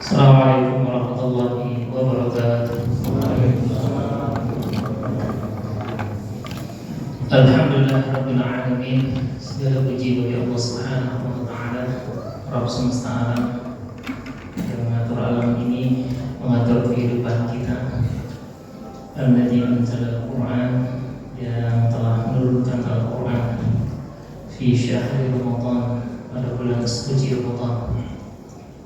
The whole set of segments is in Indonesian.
Assalamualaikum warahmatullahi wabarakatuh. Alhamdulillah rabbil alamin. Segala puji bagi Allah Subhanahu wa taala, Rabb semesta alam yang mengatur alam ini, mengatur kehidupan kita. Alladzi anzala al-Qur'an, yang telah menurunkan Al-Qur'an fi syahri Ramadan, pada bulan suci Ramadan,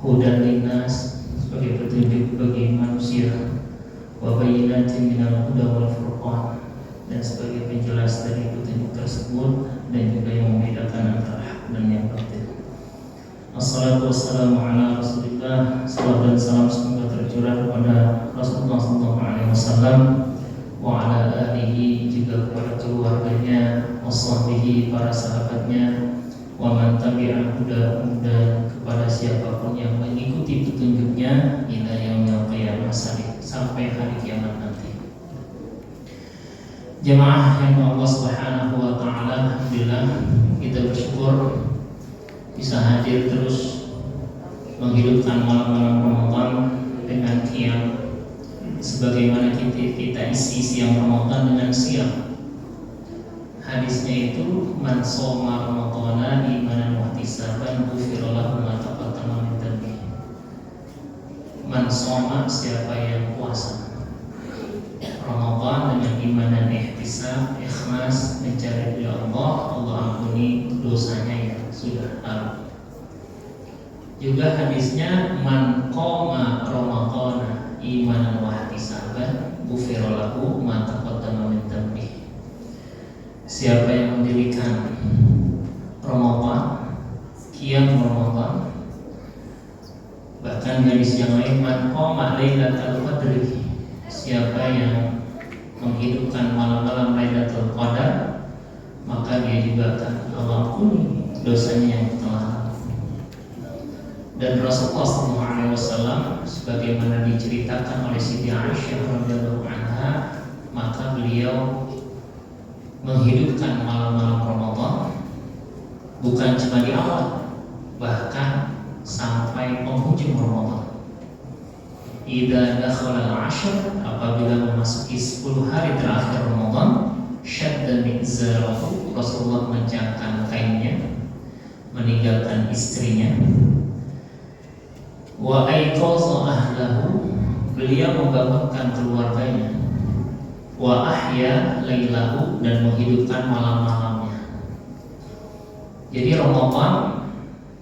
hudan linnas, sebagai petunjuk bagi manusia, wa bayyinatin minal huda wal furqan, dan sebagai penjelas dari petunjuk tersebut dan juga yang membedakan antara hak dan yang batil. Assalatu wassalamu ala Rasulillah. Salam dan salam semoga tercurah kepada Rasulullah SAW wa ala alihi, juga kepada keluarganya, washabihi, para sahabatnya, wa man tabi'a huda, dan kepada siapapun yang mengikuti petunjuknya ila yaumil qiyamah, sampai hari kiamat nanti. Jemaah yang Allah Subhanahu wa taala, alhamdulillah kita bersyukur bisa hadir terus menghidupkan malam-malam Ramadan dengan qiyam, sebagaimana kita isi siang Ramadan dengan siang. Hadisnya itu man shoma ramadhana imanan wa ihtisaban ghufira lahu ma taqaddama min dhanbihi. Man shoma, siapa yang puasa Ramadan dengan iman dan ihtisab, ikhlas mencari ridha Allah, Allah ampuni dosanya yang sudah lalu. Juga hadisnya man qoma ramadhana imanan wa ihtisaban ghufira lahu ma taqaddama min dhanbihi. Siapa yang mendirikan Ramadan, qiyam Ramadan, bahkan hadis yang lain man qoma lailatul qadri, siapa yang menghidupkan malam-malam Lailatul Qadar, maka dia juga akan Allah ampuni dosanya yang telah lalu. Dan Rasulullah SAW, sebagaimana diceritakan oleh Siti Aisyah radhiyallahu anha, maka beliau menghidupkan malam-malam Ramadan bukan cuma di awal, bahkan sampai penghujung Ramadan. Idza dakhala al-'ashr, apabila memasuki 10 hari terakhir Ramadan, syadda mi'zarahu, Rasulullah mencangkang kainnya, meninggalkan istrinya. Wa aiqaza ahlahu, beliau membangunkan keluarganya. Wa ahya lailahu, dan menghidupkan malam-malamnya. Jadi Ramadan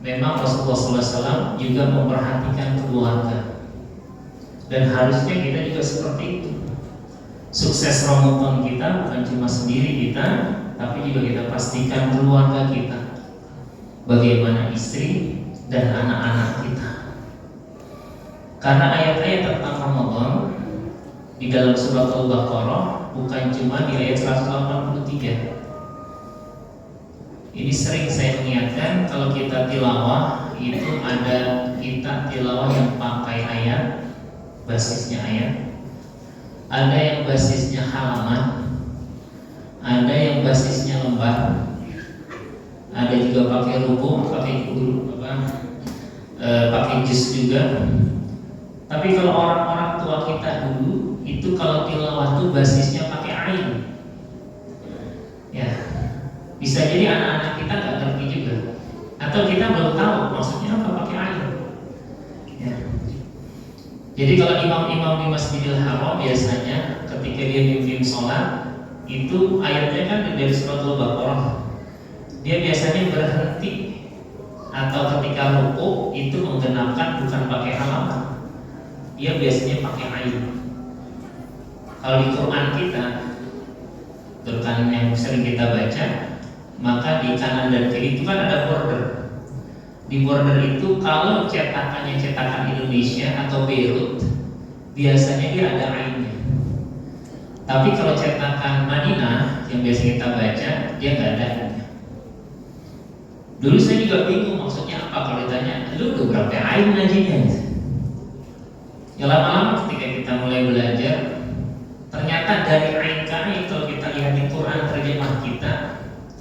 memang Rasulullah SAW juga memperhatikan keluarga, dan harusnya kita juga seperti itu. Sukses Ramadan kita bukan cuma sendiri kita, tapi juga kita pastikan keluarga kita, bagaimana istri dan anak-anak kita. Karena ayat-ayat tentang Ramadan di dalam surat Al-Baqarah bukan cuma di ayat 183. Ini sering saya mengingatkan, kalau kita tilawah itu ada kita tilawah yang pakai ayat, basisnya ayat, ada yang basisnya halaman, ada yang basisnya lembar, ada juga pakai rubuh, pakai pakai juz juga. Tapi kalau orang-orang tua kita dulu itu kalau tilawah itu basisnya pakai ain. Ya, bisa jadi anak-anak kita nggak ngerti juga, atau kita belum tahu maksudnya apa pakai ain. Ya. Jadi kalau imam-imam di Masjidil Haram biasanya ketika dia mimpin sholat, itu ayatnya kan dari surat Al-Baqarah, dia biasanya berhenti atau ketika rukuk itu menggenapkan bukan pakai halaman, dia biasanya pakai ain. Kalau di Quran kita, terutama yang sering kita baca, maka di kanan dan kiri itu kan ada border. Di border itu kalau cetakannya cetakan Indonesia atau Beirut, biasanya dia ada ainnya. Tapi kalau cetakan Madinah yang biasa kita baca, dia nggak ada ainnya. Dulu saya juga bingung maksudnya apa, kalau ditanya, lu udah berapa ain ngajinya? Ya lama-lama ketika kita mulai belajar, ternyata dari ain ke ain, kalau kita lihat di Quran terjemah kita,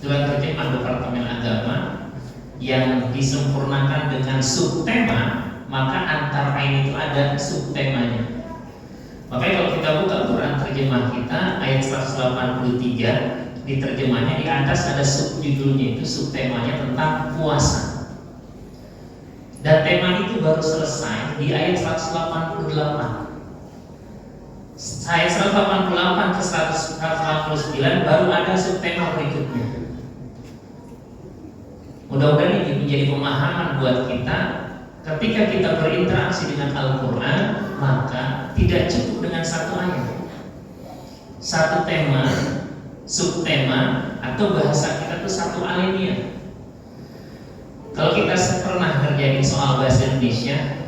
dalam terjemah Departemen Agama, yang disempurnakan dengan subtema, maka antar ain itu ada subtemanya. Makanya kalau kita buka Quran terjemah kita ayat 183, di terjemahnya di atas ada subjudulnya, itu subtemanya tentang puasa. Dan tema itu baru selesai di ayat 188. Ayat 188 ke 189 baru ada subtema berikutnya. Mudah-mudahan ini menjadi pemahaman buat kita. Ketika kita berinteraksi dengan Al-Quran, maka tidak cukup dengan satu ayat, satu tema, subtema, atau bahasa kita itu satu alinea. Kalau kita pernah ngerjain soal bahasa Indonesia,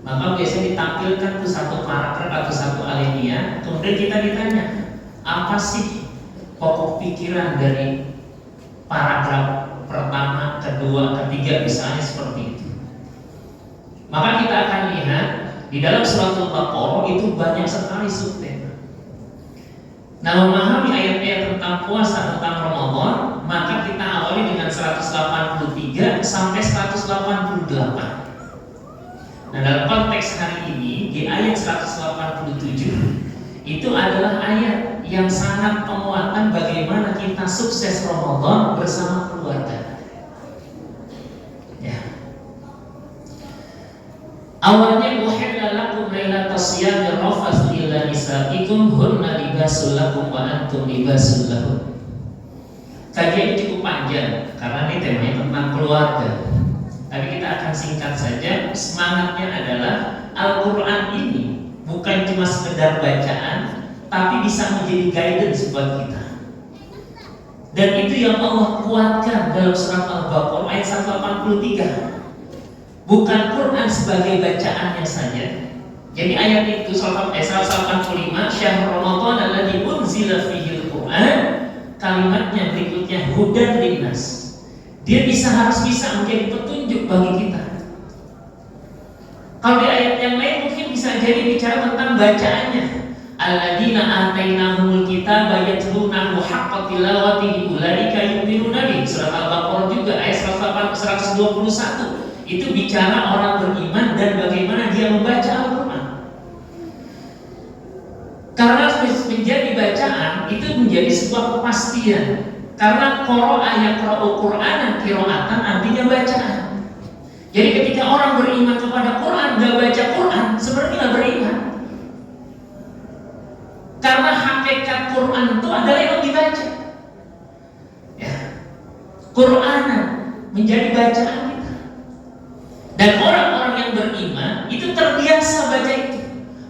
maka biasanya ditampilkan tuh satu paragraf atau satu alinea, kemudian kita ditanya, apa sih pokok pikiran dari paragraf pertama, kedua, ketiga, misalnya seperti itu. Maka kita akan lihat di dalam surat Al-Baqarah itu banyak sekali subtema. Nah, memahami ayat-ayat tentang puasa, tentang Ramadan, maka kita awali dengan 183 sampai 188. Nah, dalam konteks hari ini di ayat 187 itu adalah ayat yang sangat penguatan bagaimana kita sukses Ramadan bersama keluarga. Ya. Awalnya uhilla lakum lailatas siyami rafatsu ila nisaikum hunna libasul lakum wa antum libasul lahun. Kajian ini cukup panjang karena ini temanya tentang keluarga. Tapi kita akan singkat saja. Semangatnya adalah Al-Quran ini bukan cuma sekedar bacaan, tapi bisa menjadi guidance buat kita. Dan itu yang Allah kuatkan dalam surat Al-Baqarah ayat 183. Bukan Quran sebagai bacaannya saja. Jadi ayat itu 185, syahrul Ramadan alladzi unzila fihil Quran, kalimatnya berikutnya hudan linnas. Dia harus bisa menjadi petunjuk bagi kita. Kalau di ayat yang lain mungkin bisa jadi bicara tentang bacaannya. Alladzina atainahumul kitaba yatlunahu haqqa tilawatihi ulaika yu'minuna bihi. Surat Al-Baqarah juga ayat 121. Itu bicara orang beriman dan bagaimana dia membaca Al-Quran. Karena menjadi bacaan itu menjadi sebuah kepastian. Karena qara'a yaqra'u Qur'anan qira'atan artinya bacaan. Jadi ketika orang beriman kepada Quran gak baca Quran, sebenarnya gak beriman. Karena hakikat Quran itu adalah yang dibaca. Ya. Qur'anan menjadi bacaan kita. Dan orang-orang yang beriman itu terbiasa baca itu.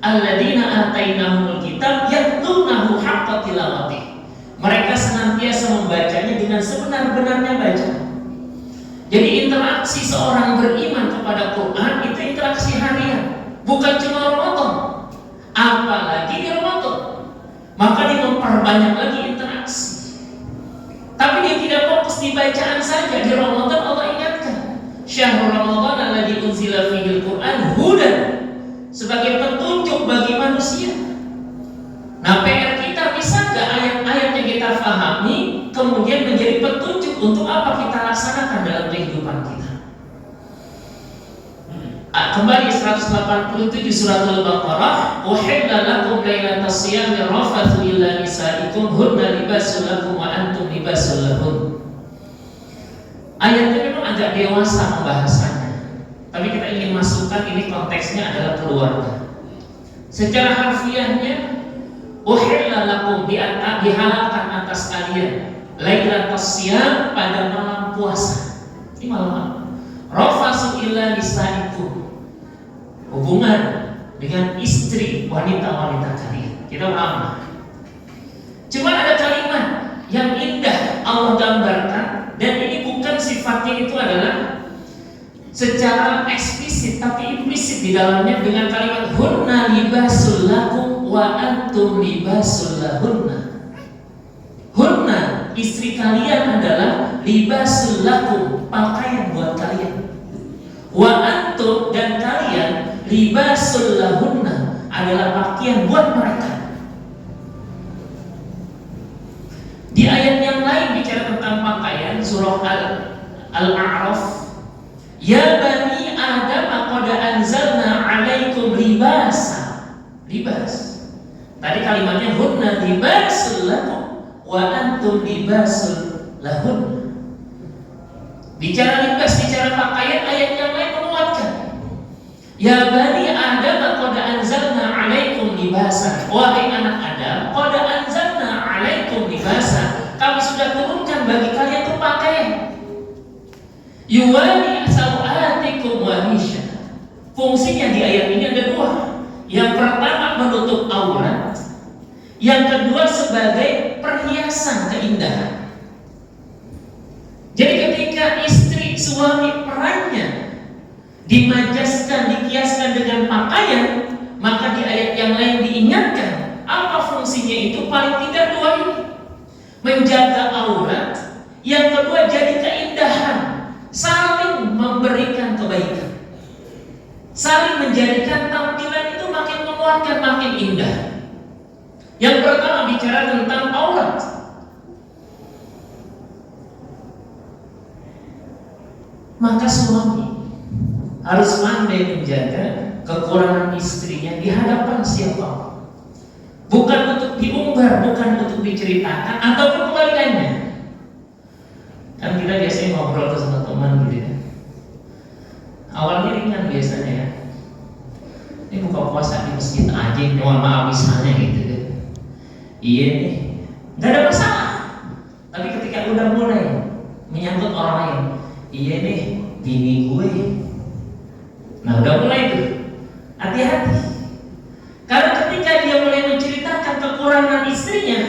Alladzina atainahumul kitab yatlunahu haqqa tilawatihi. Mereka senantiasa membacanya dengan sebenar-benarnya baca. Jadi interaksi seorang beriman kepada Quran itu interaksi harian, bukan cuma Ramadan, apalagi di Ramadan. Maka dia memperbanyak lagi interaksi. Tapi dia tidak fokus di bacaan saja. Di Ramadan Allah ingatkan, syahrul Ramadan alladzi unzila fihil Quran hudan, sebagai petunjuk bagi manusia. Nah, PR kita bisa nggak ayat-ayat yang kita pahami kemudian menjadi petunjuk untuk apa kita laksanakan dalam kehidupan kita. Kembali 187 surat Al-Baqarah, uhilla lakum lailatas siyami rafatsu ila nisaikum hunna libasul lakum wa antum libasul lahun. Ayatnya memang agak dewasa pembahasannya, tapi kita ingin masukkan ini konteksnya adalah keluarga. Secara harfiahnya uhilla lakum dihalalkan atas kalian lailatas siyam pada malam puasa. Ini malam rafatsu ila nisaikum, hubungan dengan istri wanita-wanita kalian. Kita paham. Cuma ada kalimat yang indah Allah gambarkan, dan ini bukan sifatnya itu adalah secara eksplisit tapi implisit di dalamnya dengan kalimat hunna libasul lakum wa antum libasul lahunna. Hunna, istri kalian adalah libasul lakum, pakaian buat kalian. Wa antum, dan kalian libasul lahunna, adalah pakaian buat mereka. Di ayat yang lain bicara tentang pakaian, surah Al-A'raf, ya bani Adam qad anzalna 'alaikum libasa. Libas. Tadi kalimatnya hunna libasul lakum wa antum libasul lahun. Bicara libas, bicara pakaian, ayat yang lain menguatkan. Ya bani Adam qad anzalna 'alaikum libasa. Wahai anak Adam, qad anzalna 'alaikum libasa. Kami sudah turunkan bagi kalian tuh pakaian. Yuwari sawatikum wa hisya. Fungsinya di ayat ini ada dua. Yang pertama menutup aurat, yang kedua sebagai perhiasan keindahan. Jadi ketika istri suami perannya dimajaskan, dikiaskan dengan pakaian, maka di ayat yang lain diingatkan apa fungsinya itu, paling tidak dua ini. Menjaga aurat, yang kedua jadi keindahan, saling memberikan kebaikan, saling menjadikan tampilan itu makin menguatkan, makin indah. Yang pertama bicara tentang aurat. Maka suami harus pandai menjaga kekurangan istrinya di hadapan siapa. Bukan untuk diumbar, bukan untuk diceritakan, ataupun kebalikannya. Kan kita biasanya ngobrol tuh sama teman gitu ya. Awalnya ringan biasanya ya. Ini buka puasa di masjid aja, mohon maaf misalnya gitu kan. Iya nih, nggak ada masalah. Tapi ketika udah mulai menyangkut orang lain, iya nih, bini gue. Nah udah mulai tuh, hati-hati. Karena ketika dia mulai menceritakan kekurangan istrinya,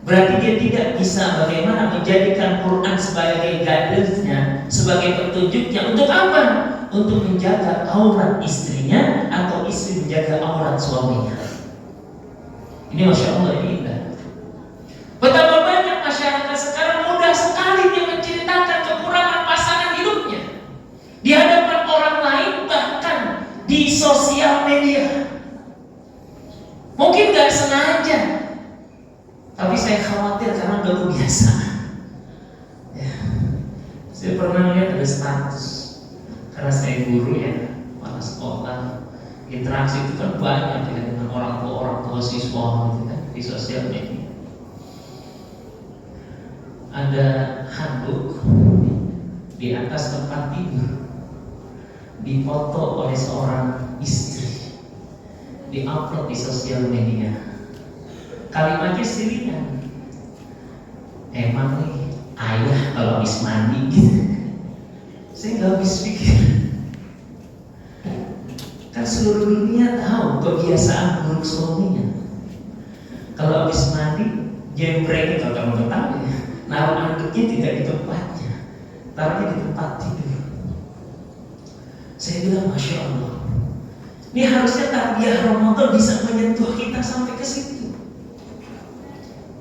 berarti dia tidak bisa bagaimana menjadikan Quran sebagai guidance-nya, sebagai petunjuknya. Untuk apa? Untuk menjaga aurat istrinya, atau istri menjaga aurat suaminya. Ini Masya Allah, ini indah. Betapa banyak masyarakat sekarang mudah sekali dia menceritakan kekurangan pasangan hidupnya di hadapan orang lain, bahkan di sosial media. Mungkin gak sengaja, tapi saya khawatir karena udah kebiasaan ya. Saya pernah lihat ada status, karena saya guru ya, pada sekolah, interaksi itu kan banyak ya, dengan orang tua siswa gitu kan, di sosial media. Ada handuk di atas tempat tidur, difoto oleh seorang istri, di-upload di sosial media. Kalimatnya sirinan, emang nih ayah kalau habis mandi gitu. Saya nggak habis pikir, kan seluruh dunia tahu kebiasaan buruk suaminya. Kalau habis mandi, jembreng, kalau kamu ketahui ya, naruh anduknya tidak di tempatnya, taruhnya di tempat tidur. Saya bilang Masya Allah, ini harusnya tarbiyah Ramadan bisa menyentuh kita sampai ke situ.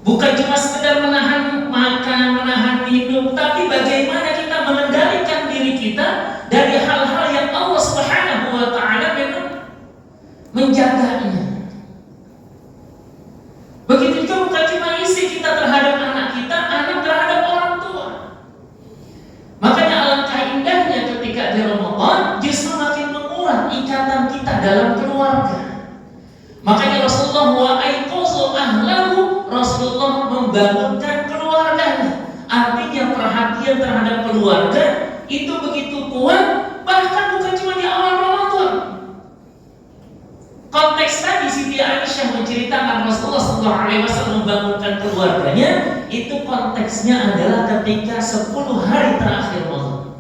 Bukan cuma sekedar menahan makan, menahan minum, tapi bagaimana kita mengendalikan diri kita dari hal-hal yang Allah Subhanahu wa Ta'ala memang menjaganya. Begitu juga bukan cuma isi kita terhadap anak kita, anak terhadap orang tua. Makanya alangkah indahnya ketika di Ramadan justru makin menguat ikatan kita dalam keluarga. Makanya Rasulullah wa'aiqosu ahlahu, Rasulullah membangunkan keluarganya. Artinya perhatian terhadap keluarga itu begitu kuat, bahkan bukan cuma di awal Ramadan. Konteks tadi Siti Aisyah menceritakan Rasulullah SAW membangunkan keluarganya, itu konteksnya adalah ketika 10 hari terakhir Ramadan.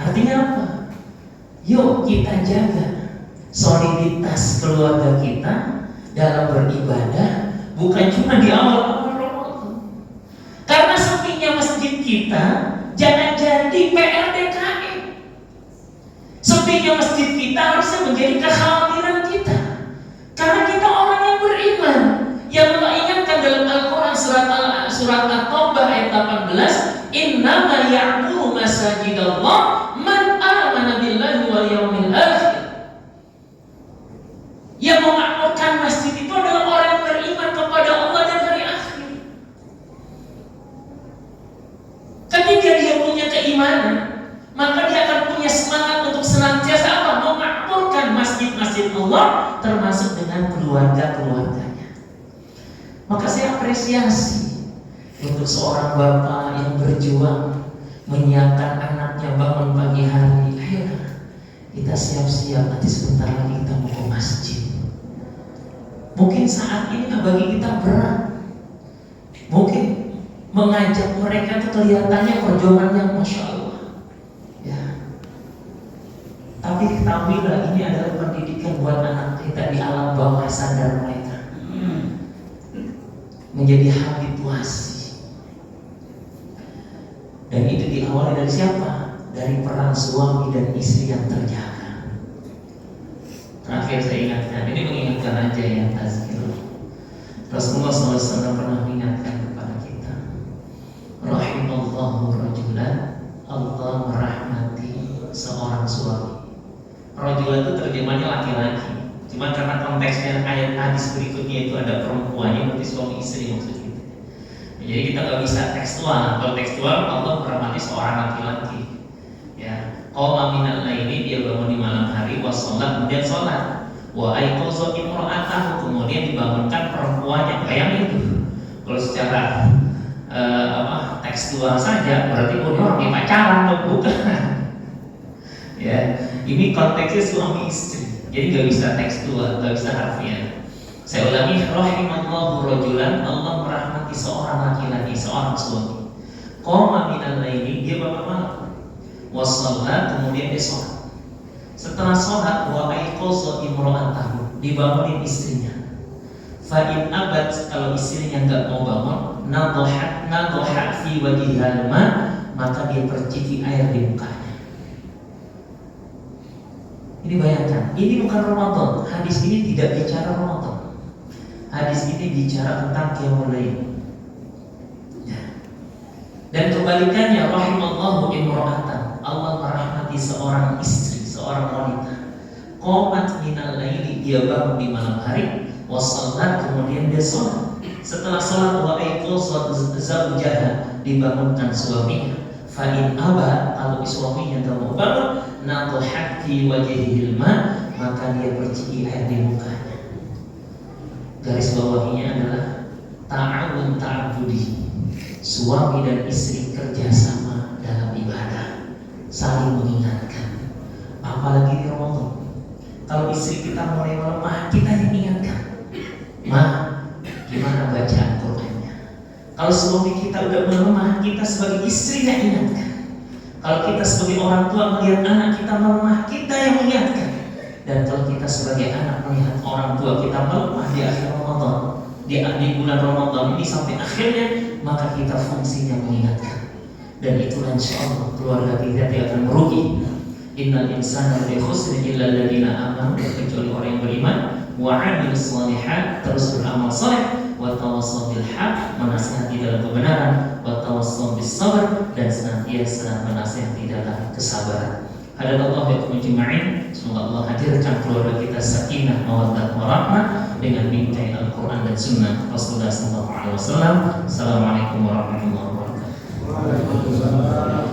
Artinya apa? Yuk kita jaga soliditas keluarga kita dalam beribadah, bukan cuma di awal-awal Ramadan. Karena sepinya masjid kita jangan jadi PRDKI. Sepinya masjid kita harusnya menjadi kekhawatiran kita. Karena kita orang yang beriman, yang Allah ingatkan dalam Al-Quran surat At-Taubah ayat 18, innama ya'muru masajidallah man amana billahi wal yawmil akhir. Yang memakmurkan masjid itu adalah orang yang beriman kepada Allah dan hari akhir. Ketika dia punya keimanan Rasulullah, termasuk dengan keluarga-keluarganya. Maka saya apresiasi untuk seorang bapak yang berjuang menyiapkan anaknya bangun pagi hari. Ayo kita siap-siap, nanti sebentar lagi kita mau ke masjid. Mungkin saat ini bagi kita berat. Mungkin mengajak mereka itu kelihatannya perjuangan yang Masya Allah ya. Tapi ketahuilah ini adalah pendidikan buat anak kita di alam bawah sadar mereka menjadi habituasi. Dan itu diawali dari siapa? Dari peran suami dan istri yang terjaga. Terakhir saya ingatkan, ini mengingatkan aja ya tazkirah. Rasulullah SAW pernah mengingatkan kepada kita, rahimallahu rajulan, Allah merahmati seorang suami. Rajulan itu terjemahnya laki-laki. Cuma karena konteksnya ayat hadis berikutnya itu ada perempuannya, berarti suami istri maksud kita. Jadi kita nggak bisa tekstual. Kalau tekstual Allah merahmati seorang laki-laki. Ya, qoma minal laili, dia bangun di malam hari, wa sholat, kemudian sholat. Wa aiqadha imra'atahu, kemudian dibangunkan perempuannya. Bayangin itu. Kalau secara tekstual saja berarti orang yang pacaran dong, bukan. Ya, ini konteksnya suami istri. Jadi nggak bisa tekstual, nggak bisa harfiah. Saya ulangi, rahimallahu rajulan, Allah merahmati seorang laki-laki, seorang suami. Qoma minal laili, dia bangun malam. Wa sholat, kemudian dia sholat. Setelah sholat, wa aiqadha imra'atahu, dibangunin istrinya. Fa in abad, kalau istrinya nggak mau bangun, nadhahat fi wajhihal ma, maka dia perciki air di mukanya. Ini bayangkan, ini bukan Ramadan. Hadis ini tidak bicara Ramadan. Hadis ini bicara tentang qiyamul lail. Dan kebalikannya, rahimallahu imra'atan, Allah merahmati seorang istri, seorang wanita. Qomat minal laili, dia bangun di malam hari, wa sholat, kemudian dia sholat. Setelah sholat, wa aiqadha zawjaha, dibangunkan suaminya. Fa in aba, kalau suaminya tidak mau bangun, nadhahat fi wajhihil ma, maka dia perciki air di mukanya. Garis bawahnya adalah ta'awun ta'abudi. Suami dan istri kerjasama dalam ibadah, saling mengingatkan. Apalagi di Ramadan, kalau istri kita mulai melemah, kita yang ingatkan, Ma, gimana bacaan Qur'annya? Kalau suami kita udah melemah, kita sebagai istri yang ingatkan. Kalau kita sebagai orang tua melihat anak kita melemah, kita yang mengingatkan. Dan kalau kita sebagai anak melihat orang tua kita melemah di akhir Ramadan, di bulan Ramadan ini sampai akhirnya, maka kita fungsinya mengingatkan. Dan itulah insyaallah keluarga kita tidak akan merugi. Innal insana lafi khusr illa alladziina aamanu, kecuali orang yang beriman, wa 'amilus shalihat, terus beramal saleh, wa tawassaw bil haqq, menasihati dalam kebenaran, wa tawassaw bis sabr, dan senantiasa menasihati dalam kesabaran. Hadallahu bikum ajma'in. Semoga Allah hadirkan keluarga kita sakinah, mawaddah, warahmah dengan bingkai Al-Quran dan Sunnah Rasulullah SAW. Assalamualaikum warahmatullahi wabarakatuh.